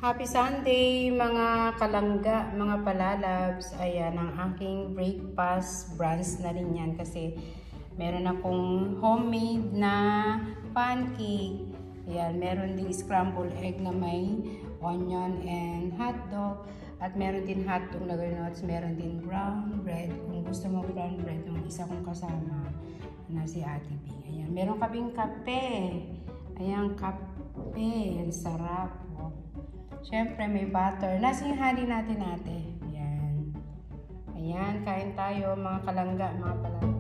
Happy Sunday mga kalangga, mga palalabs. Ayan, ang aking breakfast brunch na rin yan kasi meron akong homemade na pancake. Ayan, meron din scrambled egg na may onion and hotdog. At meron din hotdog na gano'n. Meron din brown bread. Kung gusto mo brown bread, yung isa kong kasama na si Ate B. Ayan, meron kaming kape. Ayan, kape. Ang sarap. Oh. Siyempre, may butter. Lasing honey natin ate. Ayan. Ayan, kain tayo mga kalangga, mga palangga.